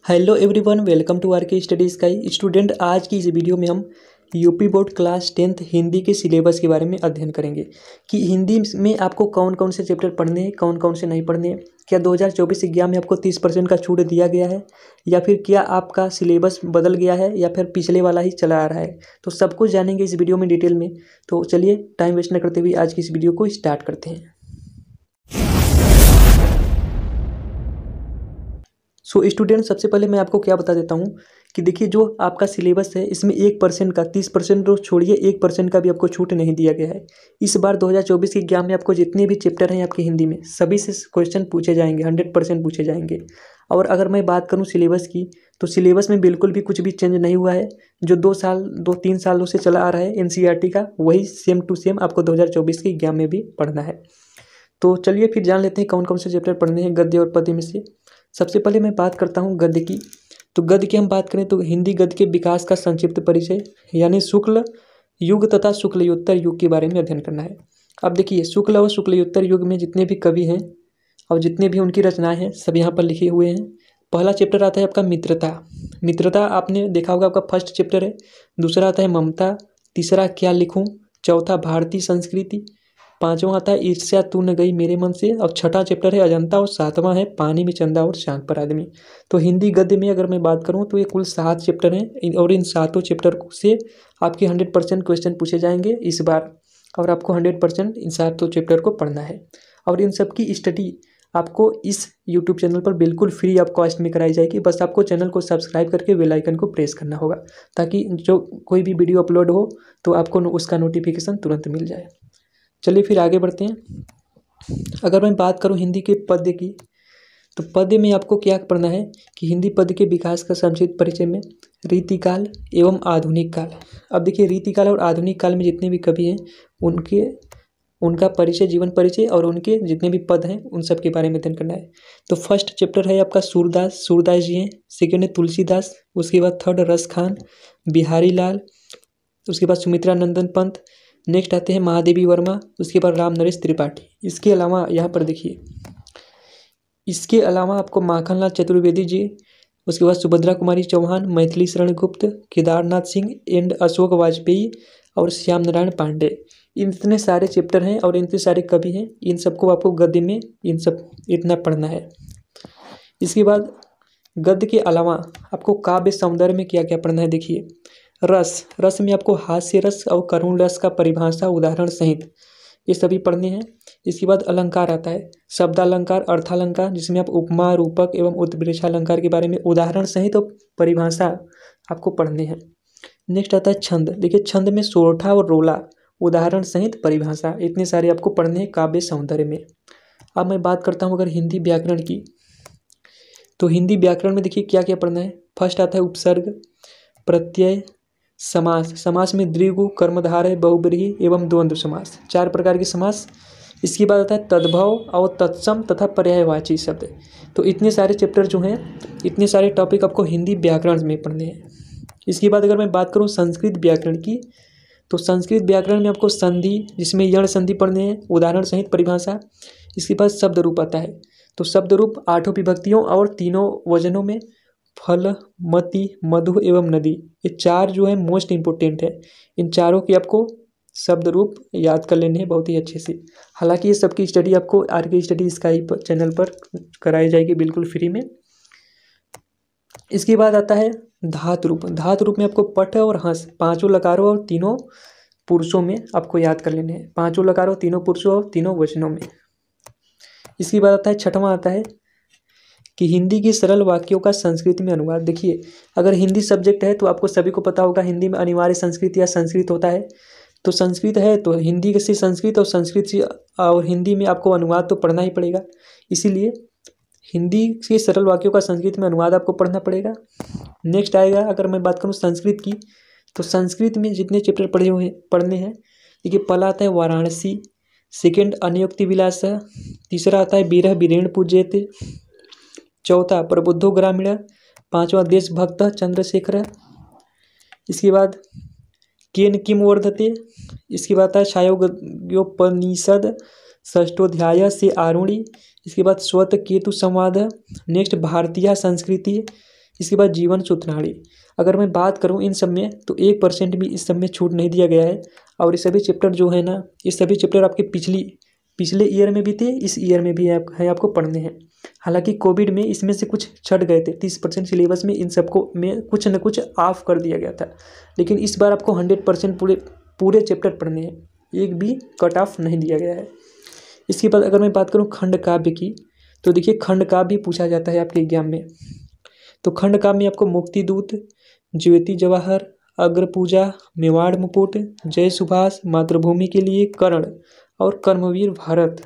Hello everyone, welcome to R K study sky. Student, आज की इस वीडियो में हम UP board class 10th Hindi के सिलेबस के बारे में अध्ययन करेंगे कि हिंदी में आपको कौन कौन से चैप्टर पढ़ने हैं, कौन कौन से नहीं पढ़ने हैं। क्या 2024 एग्जाम में आपको 30% का छूट दिया गया है या फिर क्या आपका सिलेबस बदल गया है या फिर पिछले वाला ही चला आ रहा है। तो सब कुछ जानेंगे इस वीडियो में डिटेल में। तो चलिए टाइम वेस्ट न करते हुए आज की इस वीडियो को स्टार्ट करते हैं। स्टूडेंट, सबसे पहले मैं आपको क्या बता देता हूँ कि देखिए, जो आपका सिलेबस है इसमें 1% का 30% तो छोड़िए, 1% का भी आपको छूट नहीं दिया गया है। इस बार 2024 के एग्जाम में आपको जितने भी चैप्टर हैं आपके हिंदी में, सभी से क्वेश्चन पूछे जाएंगे, 100% पूछे जाएंगे। और अगर मैं बात करूँ सिलेबस की, तो सिलेबस में बिल्कुल भी कुछ भी चेंज नहीं हुआ है। जो 2-3 सालों से चला आ रहा है NCERT का, वही सेम टू सेम आपको 2024 के एग्जाम में भी पढ़ना है। तो चलिए फिर जान लेते हैं कौन कौन से चैप्टर पढ़ने हैं गद्य और पद्य में से। सबसे पहले मैं बात करता हूँ गद्य की। तो गद्य की हम बात करें तो हिंदी गद्य के विकास का संक्षिप्त परिचय, यानी शुक्ल युग तथा शुक्लयोत्तर युग के बारे में अध्ययन करना है। अब देखिए, शुक्ल और शुक्लयोत्तर युग में जितने भी कवि हैं और जितने भी उनकी रचनाएं हैं सब यहाँ पर लिखे हुए हैं। पहला चैप्टर आता है आपका मित्रता। मित्रता आपने देखा होगा, आपका फर्स्ट चैप्टर है। दूसरा आता है ममता, तीसरा क्या लिखूं, चौथा भारतीय संस्कृति, पांचवा आता है ईर्ष्या तू न गई मेरे मन से, और छठा चैप्टर है अजंता, और सातवां है पानी में चंदा और चांद पर आदमी। तो हिंदी गद्य में अगर मैं बात करूं तो ये कुल 7 चैप्टर हैं और इन 7 चैप्टर से आपके 100% क्वेश्चन पूछे जाएंगे इस बार, और आपको 100% इन 7 चैप्टर को पढ़ना है। और इन सब की स्टडी आपको इस यूट्यूब चैनल पर बिल्कुल फ्री ऑफ कॉस्ट में कराई जाएगी। बस आपको चैनल को सब्सक्राइब करके बेल आइकन को प्रेस करना होगा, ताकि जो कोई भी वीडियो अपलोड हो तो आपको उसका नोटिफिकेशन तुरंत मिल जाए। चलिए फिर आगे बढ़ते हैं। अगर मैं बात करूं हिंदी के पद्य की, तो पद्य में आपको क्या पढ़ना है कि हिंदी पद्य के विकास का संक्षिप्त परिचय में रीतिकाल एवं आधुनिक काल। अब देखिए, रीतिकाल और आधुनिक काल में जितने भी कवि हैं उनका परिचय, जीवन परिचय, और उनके जितने भी पद हैं उन सब के बारे में अध्ययन करना है। तो फर्स्ट चैप्टर है आपका सूरदास जी हैं। सेकेंड है तुलसीदास। उसके बाद थर्ड रस खान, बिहारी लाल। उसके बाद सुमित्रा नंदन पंत। नेक्स्ट आते हैं महादेवी वर्मा। उसके बाद राम नरेश त्रिपाठी। इसके अलावा यहाँ पर देखिए, इसके अलावा आपको माखनलाल चतुर्वेदी जी, उसके बाद सुभद्रा कुमारी चौहान, मैथिली शरण गुप्त, केदारनाथ सिंह एंड अशोक वाजपेयी और श्याम नारायण पांडे। इतने सारे चैप्टर हैं और इतने सारे कवि हैं। इन सबको आपको गद्य में इतना पढ़ना है। इसके बाद गद्य के अलावा आपको काव्य सौंदर्य में क्या क्या पढ़ना है। देखिए, रस में आपको हास्य रस और करुण रस का परिभाषा, उदाहरण सहित ये सभी पढ़ने हैं। इसके बाद अलंकार आता है, शब्दालंकार, अर्थालंकार, जिसमें आप उपमा, रूपक एवं उत्प्रेक्षालंकार के बारे में उदाहरण सहित और परिभाषा आपको पढ़ने हैं। नेक्स्ट आता है छंद। देखिए, छंद में सोरठा और रोला, उदाहरण सहित परिभाषा, इतने सारे आपको पढ़ने हैं काव्य सौंदर्य में। अब मैं बात करता हूँ अगर हिंदी व्याकरण की, तो हिंदी व्याकरण में देखिए क्या क्या पढ़ना है। फर्स्ट आता है उपसर्ग, प्रत्यय, समास में द्विगु, कर्मधारय, बहुब्रीहि एवं द्वंद्व समास, 4 प्रकार के समास। इसके बाद आता है तद्भव और तत्सम तथा पर्यायवाची शब्द। तो इतने सारे चैप्टर जो हैं, इतने सारे टॉपिक आपको हिंदी व्याकरण में पढ़ने हैं। इसके बाद अगर मैं बात करूँ संस्कृत व्याकरण की, तो संस्कृत व्याकरण में आपको संधि, जिसमें यण संधि पढ़ने हैं, उदाहरण सहित परिभाषा। इसके बाद शब्द रूप आता है। तो शब्द रूप 8 विभक्तियों और 3 वजनों में, फल, मति, मधु एवं नदी, ये 4 जो है मोस्ट इंपोर्टेंट है। इन चारों की आपको शब्द रूप याद कर लेने हैं बहुत ही अच्छे से। हालांकि ये सबकी स्टडी आपको are K study sky channel पर कराई जाएगी बिल्कुल फ्री में। इसके बाद आता है धातु रूप। धातु रूप में आपको पठ और हंस, 5 लकारों और 3 पुरुषों में आपको याद कर लेने हैं, 5 लकारों, 3 पुरुषों और 3 वचनों में। इसके बाद आता है छठवां आता है कि हिंदी के सरल वाक्यों का संस्कृत में अनुवाद। देखिए, अगर हिंदी सब्जेक्ट है तो आपको सभी को पता होगा हिंदी में अनिवार्य संस्कृत या संस्कृत होता है। तो संस्कृत है तो हिंदी से संस्कृत और संस्कृत से और हिंदी में आपको अनुवाद तो पढ़ना ही पड़ेगा। इसीलिए हिंदी के सरल वाक्यों का संस्कृत में अनुवाद आपको पढ़ना पड़ेगा। नेक्स्ट आएगा, अगर मैं बात करूँ संस्कृत की, तो संस्कृत में जितने चैप्टर पढ़ने हैं, देखिए पहला आता है वाराणसी, सेकेंड अनियुक्ति विलास, तीसरा आता है विरह वीरेण पूज्यते, चौथा प्रबुद्धो ग्रामीण, 5वां देशभक्त चंद्रशेखर। इसके बाद केन किम वर्धते। इसके बाद आता है छायोपनिषद, 6ष्ठोध्याय से आरुणि। इसके बाद स्वत केतु संवाद। नेक्स्ट भारतीय संस्कृति, इसके बाद जीवन सूत्रधारी। अगर मैं बात करूँ इन सब में तो 1% भी इस सब में छूट नहीं दिया गया है। और ये सभी चैप्टर जो है ना, ये सभी चैप्टर आपके पिछले ईयर में भी थे, इस ईयर में भी आपको पढ़ने हैं। हालांकि कोविड में इसमें से कुछ छट गए थे, 30% सिलेबस में इन सबको में कुछ न कुछ ऑफ कर दिया गया था, लेकिन इस बार आपको 100% पूरे चैप्टर पढ़ने हैं, एक भी कट ऑफ नहीं दिया गया है। इसके बाद अगर मैं बात करूँ खंड काव्य की, तो देखिए खंड काव्य पूछा जाता है आपके एग्जाम में। तो खंड काव्य में आपको मुक्तिदूत, ज्योति जवाहर, अग्रपूजा, मेवाड़ मुकुट, जय सुभाष, मातृभूमि के लिए, कर्ण और कर्मवीर भारत,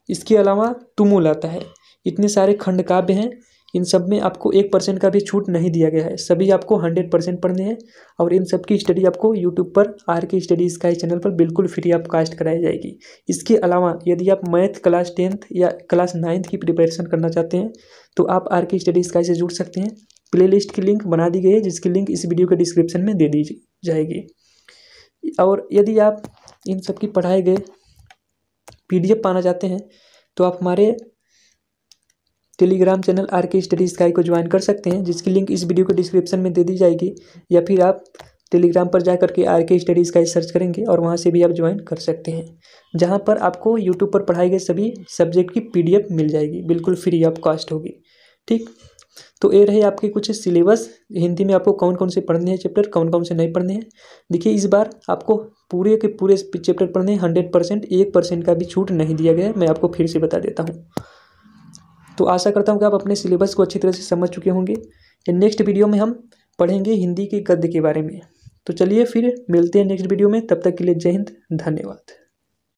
इसके अलावा तुमुल आता है। इतने सारे खंड काव्य हैं, इन सब में आपको 1% का भी छूट नहीं दिया गया है, सभी आपको 100% पढ़ने हैं। और इन सब की स्टडी आपको यूट्यूब पर RK स्टडी स्काई चैनल पर बिल्कुल फ्री ऑफ कास्ट कराई जाएगी। इसके अलावा यदि आप मैथ क्लास 10th या क्लास 9th की प्रिपरेशन करना चाहते हैं तो आप RK स्टडी स्काई से जुड़ सकते हैं। प्लेलिस्ट की लिंक बना दी गई है, जिसकी लिंक इस वीडियो के डिस्क्रिप्शन में दे दी जाएगी। और यदि आप इन सब की पढ़ाए गए PDF पाना चाहते हैं तो आप हमारे Telegram channel RK study sky को ज्वाइन कर सकते हैं, जिसकी लिंक इस वीडियो के डिस्क्रिप्शन में दे दी जाएगी। या फिर आप टेलीग्राम पर जा करके RK स्टडी स्काई सर्च करेंगे और वहाँ से भी आप ज्वाइन कर सकते हैं, जहाँ पर आपको यूट्यूब पर पढ़ाए गए सभी सब्जेक्ट की PDF मिल जाएगी, बिल्कुल फ्री ऑफ कॉस्ट होगी। ठीक, तो ये रहे आपके कुछ सिलेबस। हिंदी में आपको कौन कौन से पढ़ने हैं चैप्टर, कौन कौन से नहीं पढ़ने हैं। देखिए इस बार आपको पूरे के पूरे चैप्टर पढ़ने हैं 100%, 1% का भी छूट नहीं दिया गया है, मैं आपको फिर से बता देता हूँ। तो आशा करता हूँ कि आप अपने सिलेबस को अच्छी तरह से समझ चुके होंगे। नेक्स्ट वीडियो में हम पढ़ेंगे हिंदी के गद्य के बारे में। तो चलिए फिर मिलते हैं नेक्स्ट वीडियो में, तब तक के लिए जय हिंद, धन्यवाद।